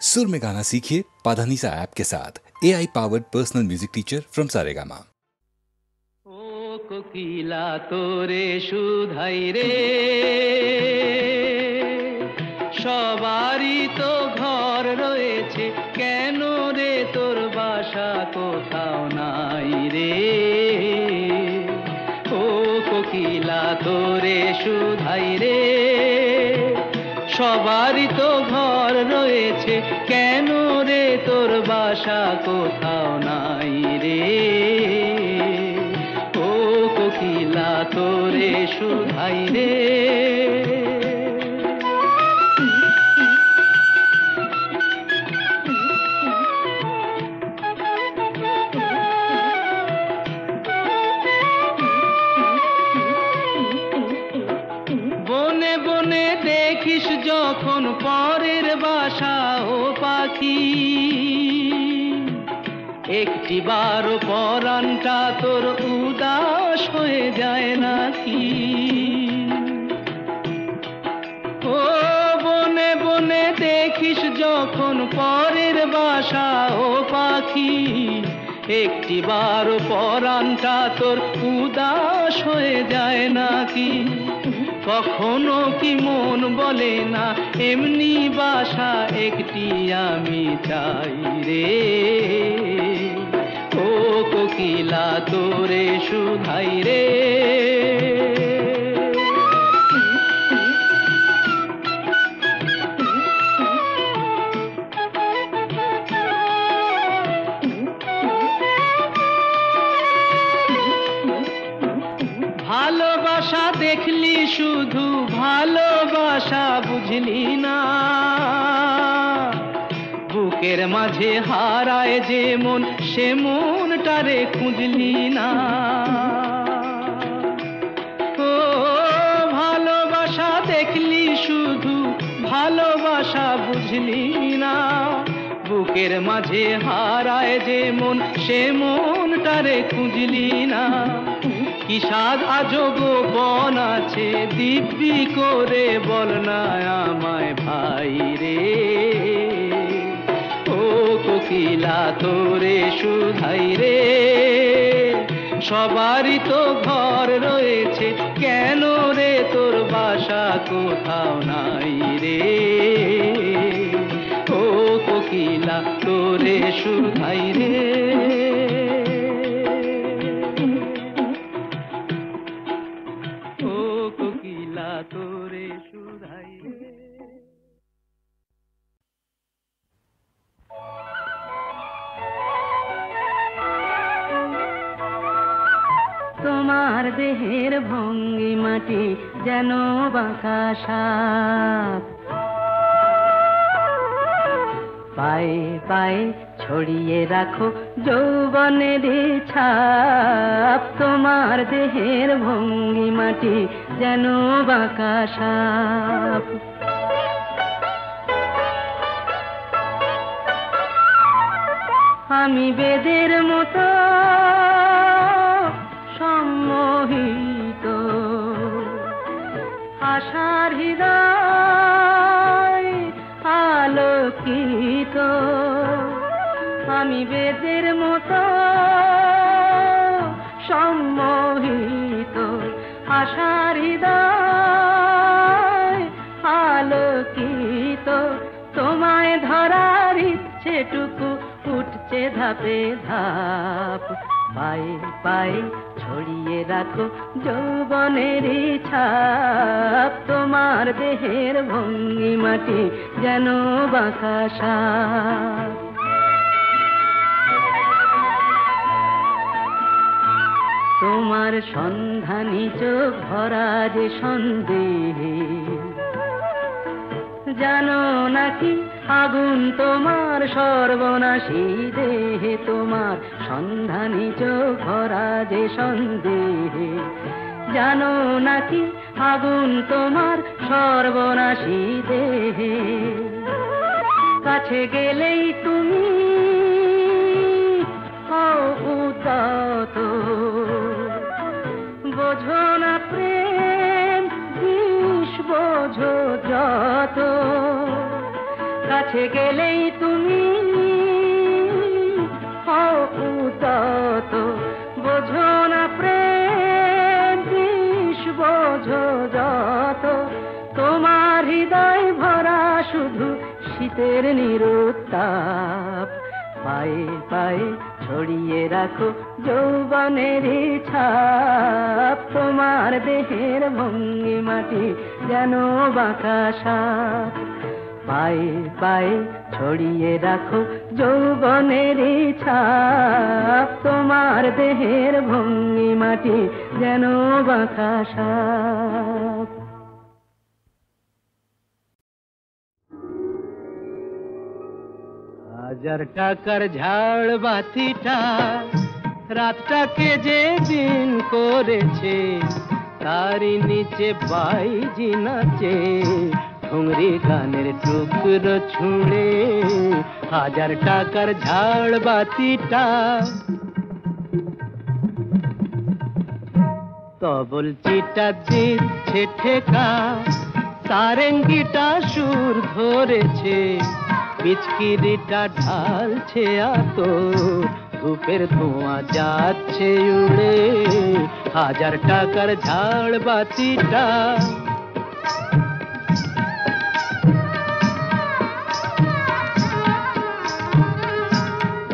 सुर में गाना सीखिए पाधानीसा ऐप के साथ। AI powered personal music teacher from Saregama. ओ कोकिला तोरे सुधाई रे, সবারই তো ঘর রয়েছে, কেন রে তোর বাসা কোথাও নাই রে। ও কোকিলা তোরে সুধাই রে, সবারই তো ঘর রয়েছে, কেন রে তোর বাসা কোথাও নাই রে। ও কোকিলা তোরে সুধাই রে। যখন পরের বাসা ও পাখি, একটি বারো পরানটা তোর উদাস হয়ে যায় নাকি। ও বনে বনে দেখিস যখন পরের বাসা ও পাখি, একটি বারো পরানটা তোর উদাস হয়ে যায় নাকি। কখনো কি মন বলে না এমনি বাসা একটি আমি চাই রে। ও কোকিলা তোরে সুধাই রে। ভালোবাসা দেখলি শুধু, ভালোবাসা বুঝলি না। বুকের মাঝে হারায় যে মন, সে মনটারে খুঁজলি না। ও ভালোবাসা দেখলি শুধু, ভালোবাসা বুঝলি না। বুকের মাঝে হারায় যে মন, সে মনটারে খুঁজলি না। কি সাধ আজব বন আছে, দিব্যি করে বল না আমায় ভাই রে। ও কোকিলা তোরে সুধাই রে, সবারই তো ঘর রয়েছে, কেন রে তোর বাসা কোথাও নাই রে। ও কোকিলা তোরে সুধাই রে। তোমার দেহের ভঙ্গি মাটি যেন বাঁকা সাপ, পায়ে পায়ে ছড়িয়ে রাখো যৌবনের ছাপ। তোমার দেহের ভঙ্গি মাটি যেন বাঁকা সাপ। আমি বেদের মতো সম্মোহিত, আশার হৃদয় আলোকিত। আমি বেদের মতো সম্মোহিত, আশার হৃদয় আলোকিত। তোমায় ধরার ইচ্ছেটুকু উঠছে ধাপে ধাপ, পায়ে পায়ে ছড়িয়ে রাখো যৌবনের ছাপ। তোমার দেহের ভঙ্গি মাটি যেন বাঁকা সাপ। তোমার সন্ধানী চোখ ভরা যে সন্দেহে, জানো নাকি আগুন তোমার সর্বনাশী দেহে। তোমার সন্ধানী চোখ ভরা যে সন্দেহে, জানো নাকি আগুন তোমার সর্বনাশী দেহে। কাছে গেলেই তুমি হও উদাত, বোঝো না প্রেম বিষ বোঝো যত। কাছে গেলেই তুমি হও উদাত, বোঝো না প্রেম বিষ বোঝো যত, তোমার হৃদয় ভরা শুধু শীতের নিরুত্তাপ, পায়ে পায়ে ছড়িয়ে রাখো যৌবনের ছাপ, তোমার দেহের ভঙ্গিমাটি যেন বাঁকা সাপ, পায়ে পায়ে ছড়িয়ে রাখো যৌবনের ছাপ, তোমার দেহের ভঙ্গিমাটি যেন বাঁকা সাপ। হাজার টাকার ঝাড় বাতিটা রাতটাকে যে দিন করেছে, তারই নিচে বাইজি নাচে ঠুংরি গানের টুকরো ছুঁড়ে। হাজার টাকার ঝাড় বাতিটা তবল চিটা দিচ্ছে ঠেকা, সারেঙ্গিটা সুর ধরেছে, পিচকিরিটা ঢালছে আতো, ধূপের ধোঁয়া যাচ্ছে উড়ে। হাজার টাকার ঝাড় বাতিটা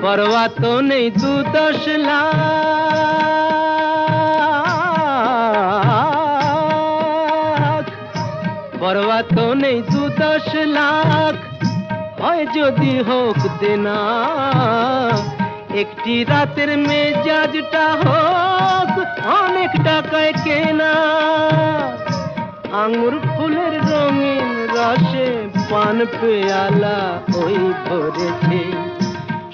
পরোয়া তো নেই 2-10 লাখ, পরোয়া তো নেই 2-10 লাখ, হয় যদি হোক দেনা, একটি রাতের মেজাজটা হোক অনেক টাকায় কেনা। আঙুর ফুলের রঙিন রসে পান পেয়ালা ওই ভরেছে,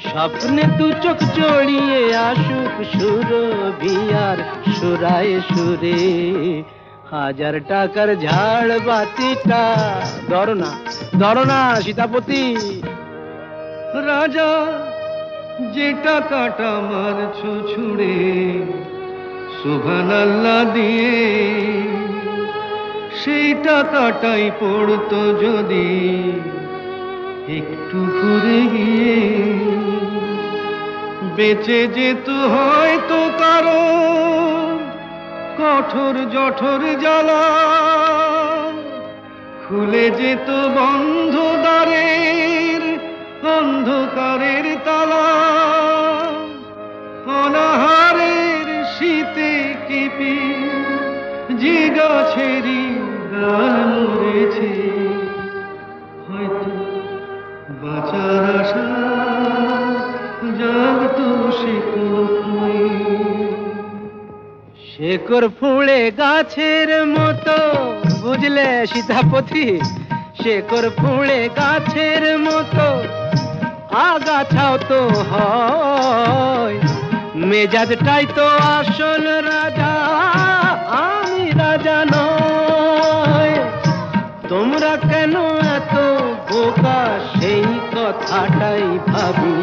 স্বপ্নে 2 চোখ জড়িয়ে আসুক সুরভিয়ার সুরায় সুরে। হাজার টাকার ঝাড় বাতিটা ধরো না সীতাপতি। রাজা যে টাকাটা মারছো ছুঁড়ে সুবহানাল্লাহ দিয়ে, সেই টাকাটাই পড়তো যদি একটু ঘুরে গিয়ে, বেঁচে যেত হয়তো কারো কঠোর জঠোর জ্বালা, খুলে যেত বন্ধ দ্বারের অন্ধকারের তালা, অনাহারের শীতে কেঁপে যে গাছেরই ডাল মরেছে, হয়তো বাঁচার আশা জাগতো সে কোথায়। শেকড় ফুঁড়ে গাছের মতো, বুঝলে সীতাপতি, শেকড় ফুঁড়ে গাছের মতো আগাছাও তো হয়, মেজাজটাই তো আসল রাজা, আমি রাজা নয়। তোমরা কেন এত বোকা সেই কথাটাই ভাবি,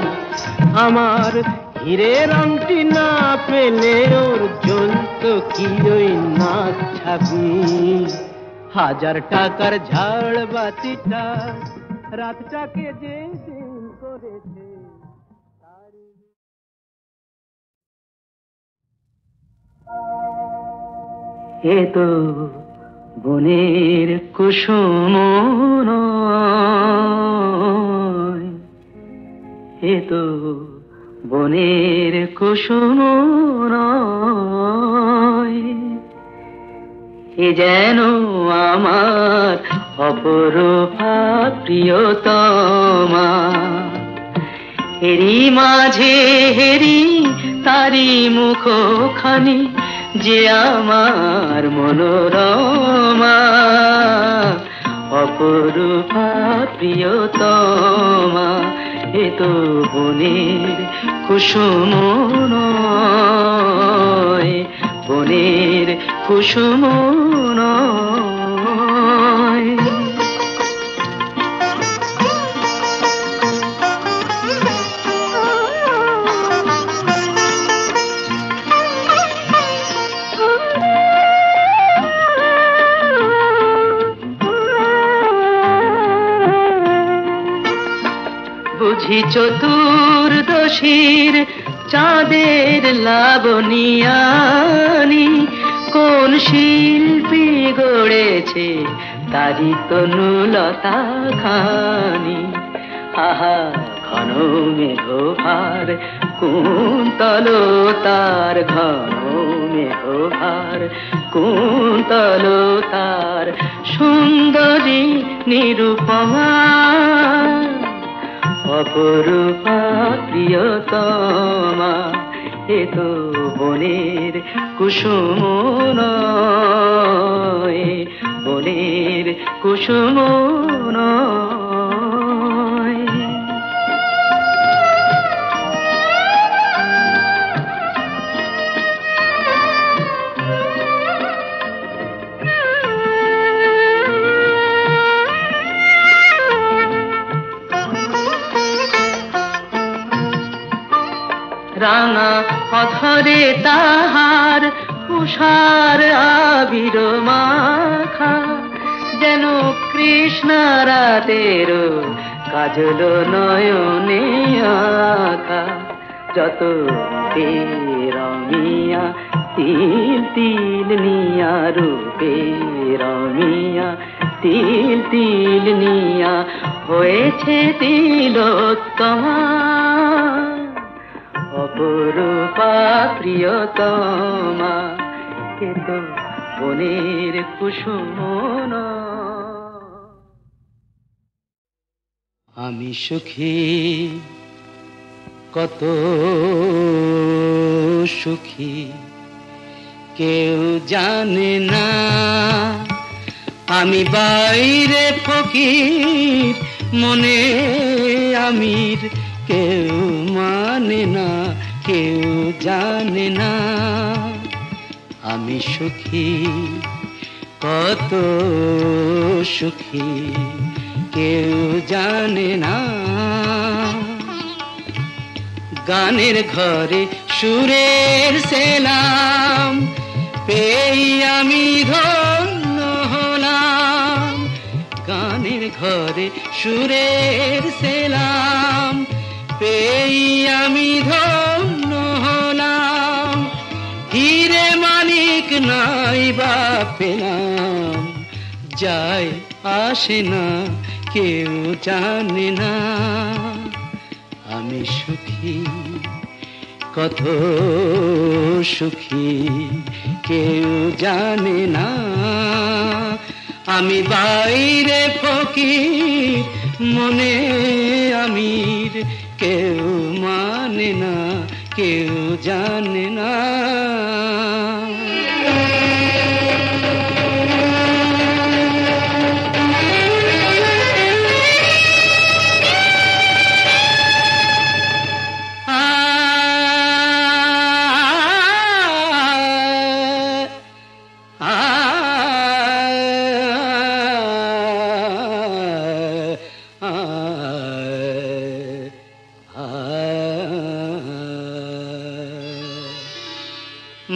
আমার হীরের আংটি না পেলে ওর জ্বলত কি ওই নাক ছাবি। হাজার টাকার ঝাড় বাতিটা রাতটাকে যে দিন করেছে, এ তো বনের কুসুম নয়, এ তো বনের কুসুম নয়, এ যেন আমার অপরূপা প্রিয়তমা, এরই মাঝে হেরি তারি মুখখানি যে আমার মনোরমা, অপরূপা প্রিয়তমা, এ তো বনের কুসুম নয়, বনের কুসুম নয়। বুঝি চতুর্দশীর চাঁদের লাবণিয়ানি কোন শিল্পী গড়েছে তারি তনুলতা খানি। আহা ঘন মেঘভার কুন্তলতার, ঘন মেঘভার কুন্তলতার, সুন্দরী নিরুপমা অপরূপা প্রিয়তমা। এ তো বনের কুসুম নয়, বনের কুসুম নয়। রাঙা অধরে তাহার উষার আবির মাখা, যেন কৃষ্ণ রাতের কাজল নয়নে আঁকা। যত রমিয়া তিল তিল নিয়া, রূপে রমিয়া তিল তিল নিয়া, হয়েছে তিলোত্তমা অপরূপা প্রিয়তমা। এ তো বনের কুসুম নয়। আমি সুখী, কত সুখী কেউ জানে না। আমি বাইরে ফকির, মনে আমির, কেউ মানে না, কেউ জানে না। আমি সুখী, কত সুখী কেউ জানে না। গানের ঘরে সুরের সেলাম পেয়ে আমি ধন্য হলাম। গানের ঘরে সুরের সেলাম পেয়ে আমি ধন্য হলাম। হীরে মানিক নাই বা পেলাম, যায় আসে না, কেউ জানে না। আমি সুখী, কত সুখী কেউ জানে না। আমি বাইরে ফকির, মনে আমির, কেউ মানে না, কেউ জানে না।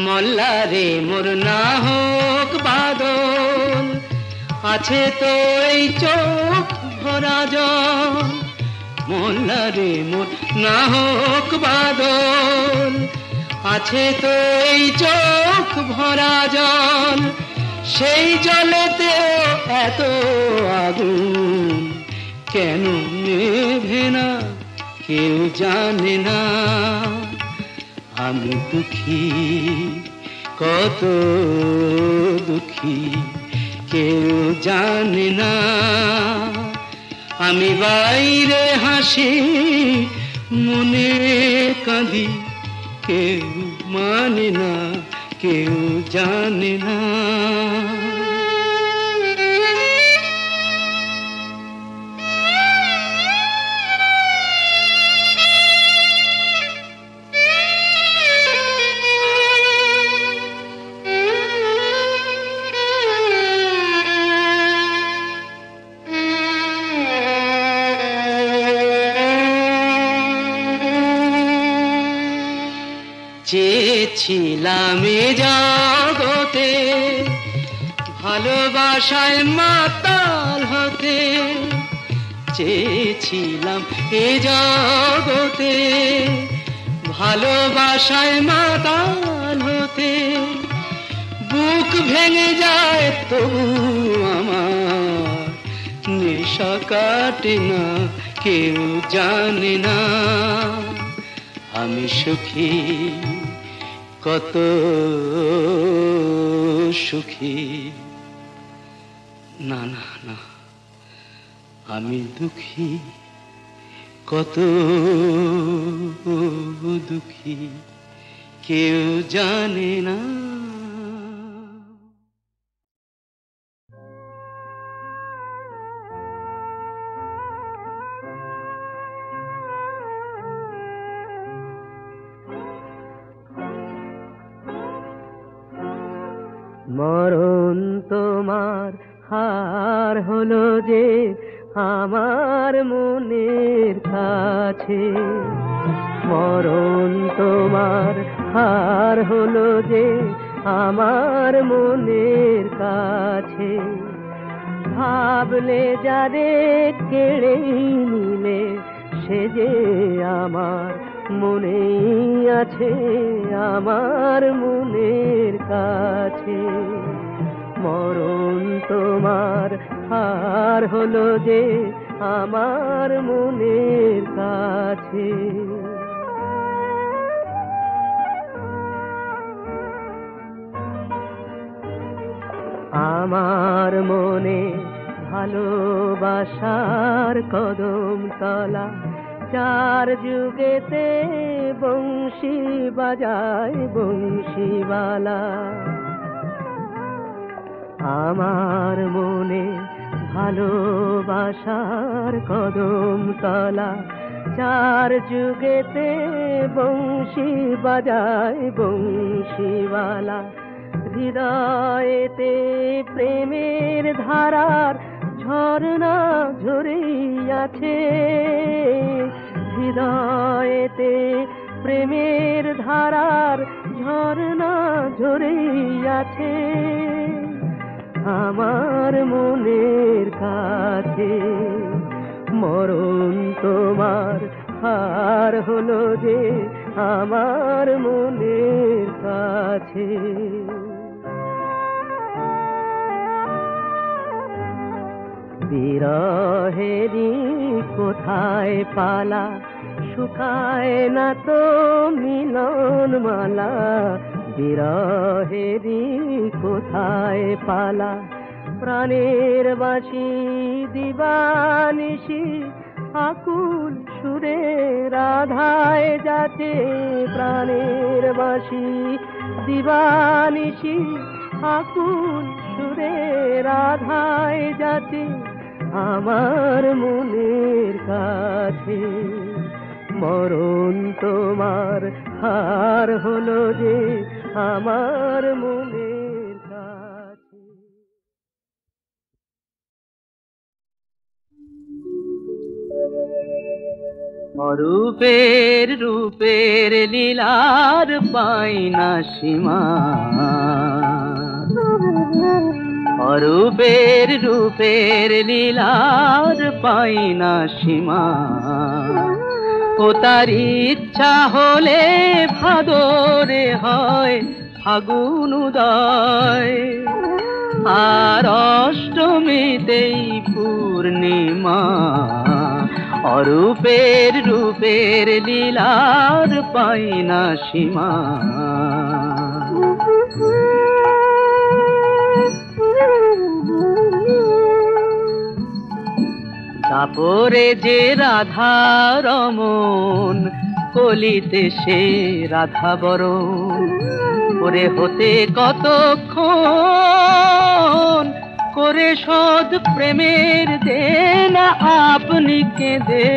মোল্লারে মোর না হোক বাদল, আছে তো এই চোখ ভরা জল। মোল্লারে মোর না হোক বাদল, আছে তো এই চোখ ভরা জল। সেই জলেতেও এত আগুন, কেন নেভে না, কেউ জানে না। আমি দুঃখী, কত দুঃখী কেউ জানে না। আমি বাইরে হাসি, মনে কাঁদি, কেউ মানে না, কেউ জানে না। চেয়েছিলাম এ জগতে ভালোবাসায় মাতাল হতে, চেয়েছিলাম এ জগতে ভালোবাসায় মাতাল হতে বুক ভেঙে যায় তবু আমার নেশা কাটে না কেউ জানে না আমি সুখী কত সুখী না না না আমি দুঃখী কত দুঃখী কেউ জানে না মরণ তোমার হার হলো যে আমার মনের কাছে মরণ তোমার হার হলো যে আমার মনের কাছে ভাবলে যারে কেড়ে নিলে সে যে আমার মনেই আছে আমার মনের কাছে মরণ তোমার হার হলো যে আমার মনের কাছে আমার মনে ভালোবাসার কদম তলা চার যুগেতে বংশী বাজায় বংশীওয়ালা আমার মনে ভালোবাসার কদম তলা চার যুগেতে বংশী বাজায় বংশীওয়ালা হৃদয়েতে প্রেমের ধারার ঝরনা ঝরেইয়াছে হৃদয়েতে প্রেমের ধারার ঝরনা ঝরেইয়াছে আমার মনের কাছে মরণ তোমার হার হলো যে আমার মনের কাছে বিরহেরি কোথায় পালা শুকায় না তো মিলন মালা বিরহেরি কোথায় পালা প্রাণের বাঁশি দিবানিশি আকুল সুরে রাধায় যাচ্ছে প্রাণের বাঁশি দিবানিশি আকুল সুরে রাধায় যাচ্ছে আমার মনের কাছে মরণ তোমার হার হলো যে আমার মনের কাছে অরূপের রূপের লীলার পাই না সীমা অরূপের রূপের লীলার পাই না সীমা ও তার ইচ্ছা হলে ভাদরে হয় ফাগুন উদয় আর অষ্টমীতেই পূর্ণিমা অরূপের রূপের লীলার পাই না সীমা তারপরে যে রাধা রমন কলিতে সে রাধা বরণ করে হতে কতক্ষণ করে শোধ প্রেমের দেনা আপনি কেঁদে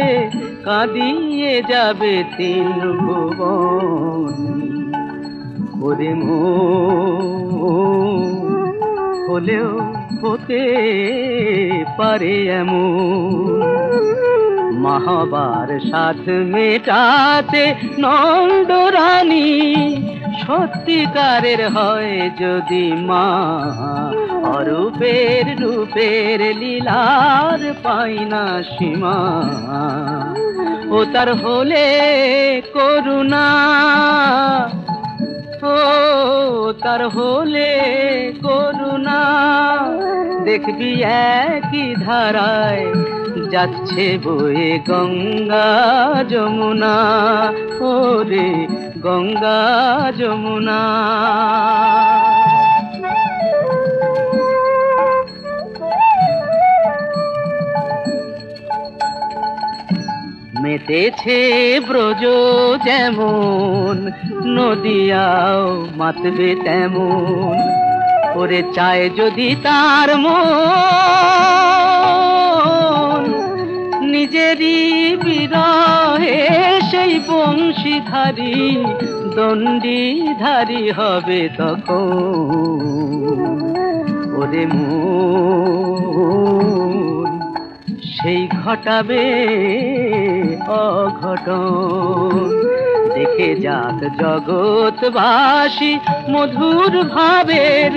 কাঁদিয়ে যাবে তিন ভুবন করে হলেও হতে পারে এমন মহাবার সাথ মেটাতে নন্দরানী সত্যিকারের হয় যদি মা অরূপের রূপের লীলার পাই না সীমা ও তার হলে করুণা ও তার হলে করুণা দেখবি একই ধারায় যাচ্ছে বয়ে গঙ্গা যমুনা ওরে গঙ্গা যমুনা মেতেছে ব্রজ যেমন নদিয়াও মাতবে তেমন ওরে চায় যদি তার মন নিজেরই বিরহে সেই বংশীধারী দণ্ডিধারী হবে তখন ওরে মন সেই ঘটাবে অঘটন দেখে যাক জগৎবাসী মধুর ভাবের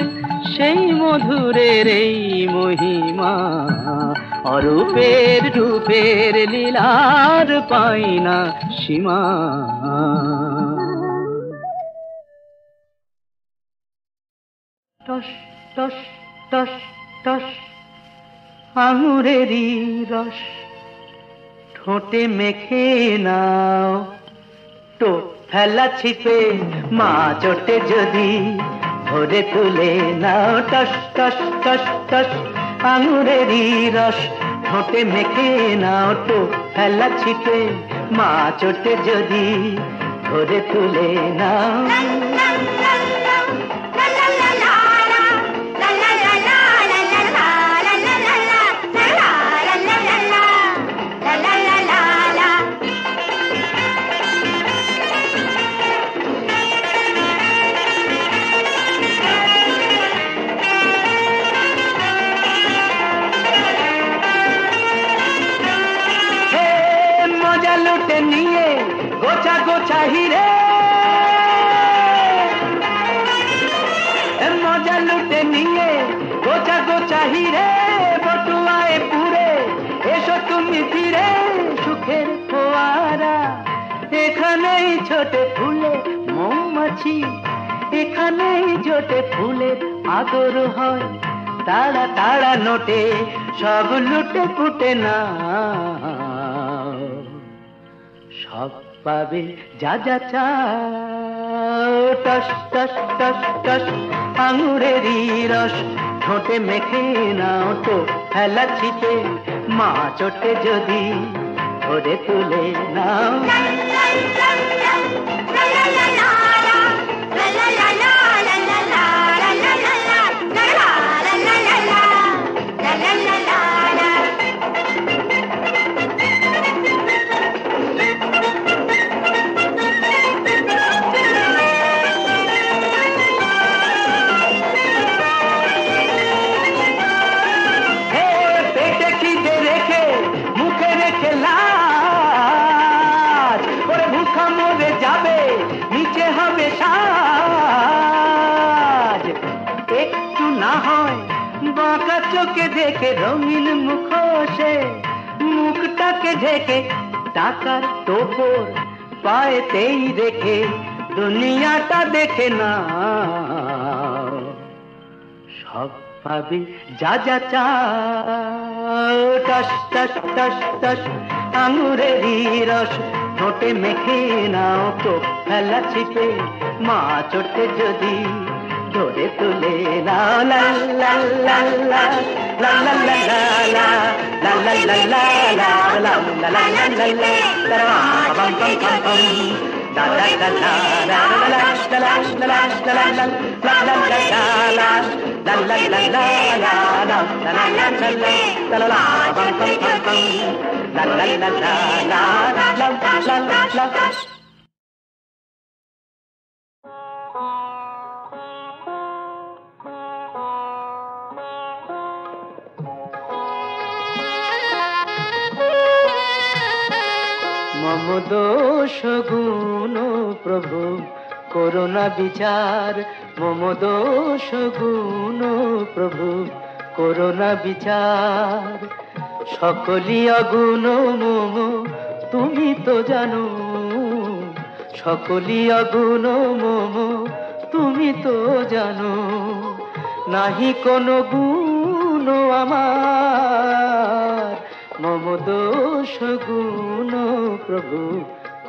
সেই মধুরের এই মহিমা অরূপের রূপের লীলার পাই না সীমা টস টস টস টস আঙুরেরই রস ঠোঁটে মেখে নাও তো ফেলা ছিপে মা চোটে যদি ধরে তুলে নাও টস টস টস টস আঙুরেরই রস ঠোঁটে মেখে নাও তো ফেলা ছিপে মা চোটে যদি ধরে তুলে নাও নিয়ে গোছা গোছা হিরে মজা লুটে নিয়ে গোছা গোছা হিরে বটুয়ায় পুরে এসো তুমি ফিরে সুখের ফোয়ারা এখানেই ছোটে ফুলে মৌমাছি এখানেই জোটে ফুলের আদর হয় তাড়া তাড়া নোটে সব লুটে পুটে না সব পাবে যা যা চাও টস টস টস টস আঙুরেরই রস ঠোঁটে মেখে নাও তো ফেলা ছিপে মা চোটে যদি ধরে তুলে নাও একটু না হয় বাঁকা চোখে দেখে রঙিন মুখোশে মুখটাকে ঢেকে টাকার টোপর পায়েতেই রেখে দুনিয়াটা দেখে না সব পাবে যা যা চাও টস টস টস টস আঙুরেরই রস ঠোঁটে মেখে নাও তো ফেলা ছিপে মা চোটে যদি ধরে তুলে নাও লা লা লা লা লা লা লা লা লা লা লা লা লা লা লা লা লা লা লা bam bam bam bam la la la la la la la la la la la মম দোষ গুণ প্রভু করোনা বিচার মম দোষ গুণ প্রভু করোনা বিচার সকলি অগুণ মম তুমি তো জানো সকলি অগুণ মম তুমি তো জানো নাহি কোনো গুণ আমার মম দোষ গুণ প্রভু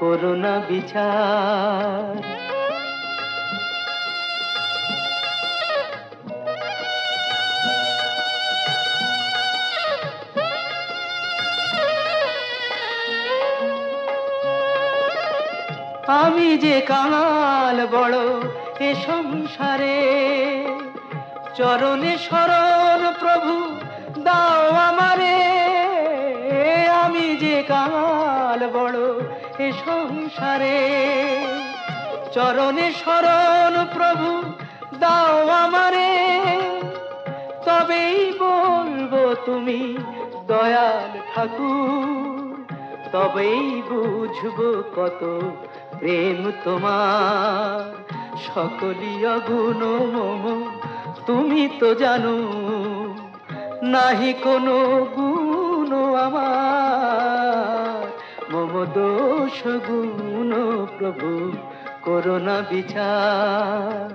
করোনা বিচার আমি যে কাঙাল বড় এ সংসারে চরণে শরণ প্রভু দাও আমারে আমি যে কাঙাল বড় এ সংসারে চরণে শরণ প্রভু দাও আমারে তবেই বলবো তুমি দয়াল ঠাকুর তবেই বুঝবো কত প্রেম তোমার সকলি অগুণ মম তুমি তো জানো নাহি কোনো গুণ আমার মম দোষ গুণ প্রভু করোনা বিচার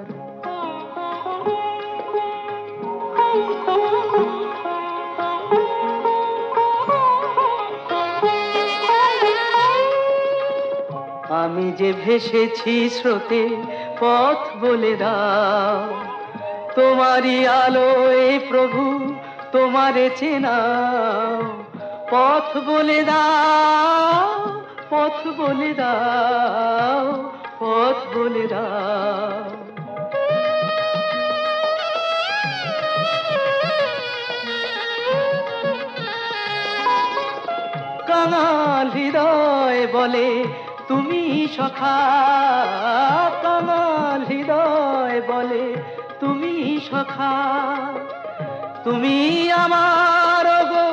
আমি যে ভেসেছি স্রোতে পথ বলে দাও তোমারই আলোয় প্রভু তোমারে চেনাও পথ বলে দাও পথ বলে দাও পথ বলে দাও কাঙাল হৃদয় বলে তুমি সখা কাঙাল হৃদয় বলে তুমি সখা তুমি আমার গো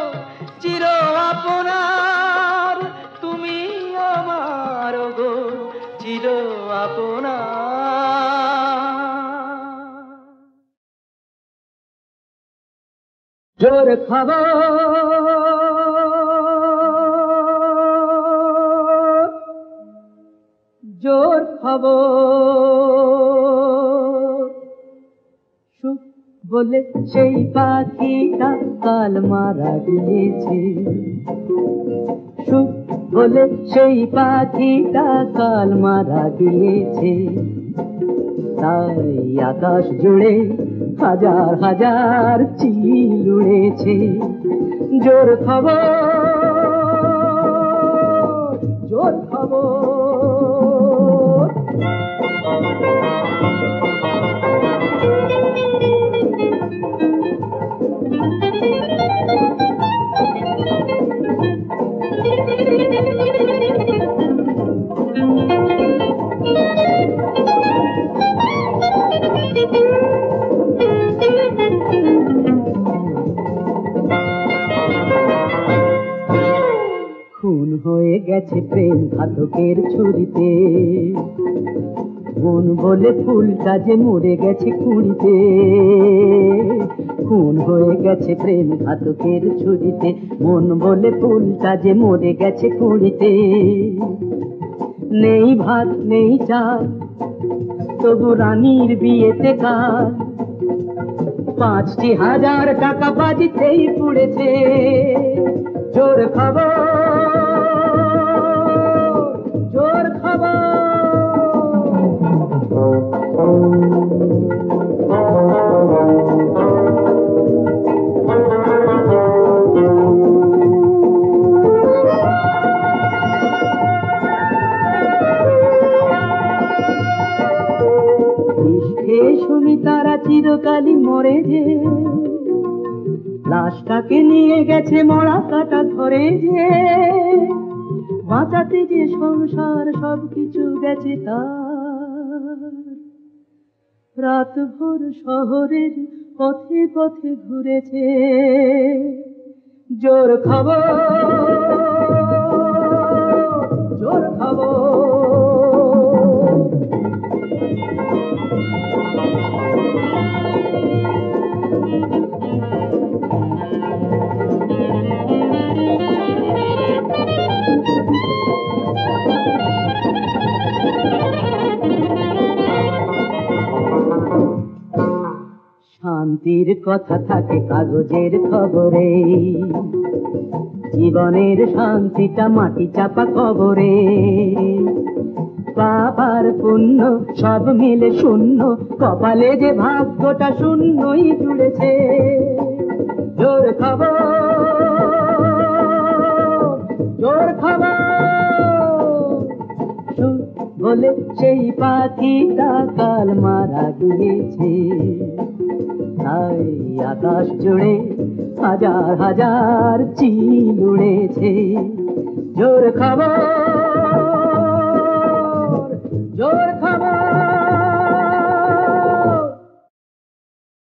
চির আপনার তুমি আমার গো চির আপনার জোর খবর জোর খবর সুখ বলে সেই পাখিটা কাল মারা গিয়েছে সুখ বলে সেই পাখিটা কাল মারা গিয়েছে তাই আকাশ জুড়ে হাজার হাজার চিল উড়েছে জোর খবর জোর খবর খুন হয়ে গেছে প্রেম ঘাতকের ছুরিতে মন বলে ফুলটা যে মরে গেছে কুড়িতে খুন হয়ে গেছে প্রেম ঘাতকের ছুরিতে মন বলে ফুলটা যে মরে গেছে কুড়িতে নেই ভাত নেই চাল তবু রানীর বিয়েতে কাল ৫,০০০ টাকা বাজিতেই পুড়েছে জোর খবর জোর খবর সুমিতারা চিরকালই মরে যে লাশটাকে নিয়ে গেছে মরা কাটা ধরে যে বাঁচাতে যে সংসার সবকিছু গেছে তার রাত ভোর শহরের পথে পথে ঘুরেছে জোর খবর জোর খবর শান্তির কথা থাকে কাগজের খবরে, জীবনের শান্তিটা মাটি চাপা কবরে। পাপ আর পুণ্য সব মিলে শূন্য, কপালে যে ভাগ্যটা শূন্যই জুড়েছে। জোর খবর, জোর খবর, বলে সেই পাখিটা কাল মারা গিয়েছে। তাই আকাশ জুড়ে হাজার হাজার চিল উড়েছে। জোর খবর, জোর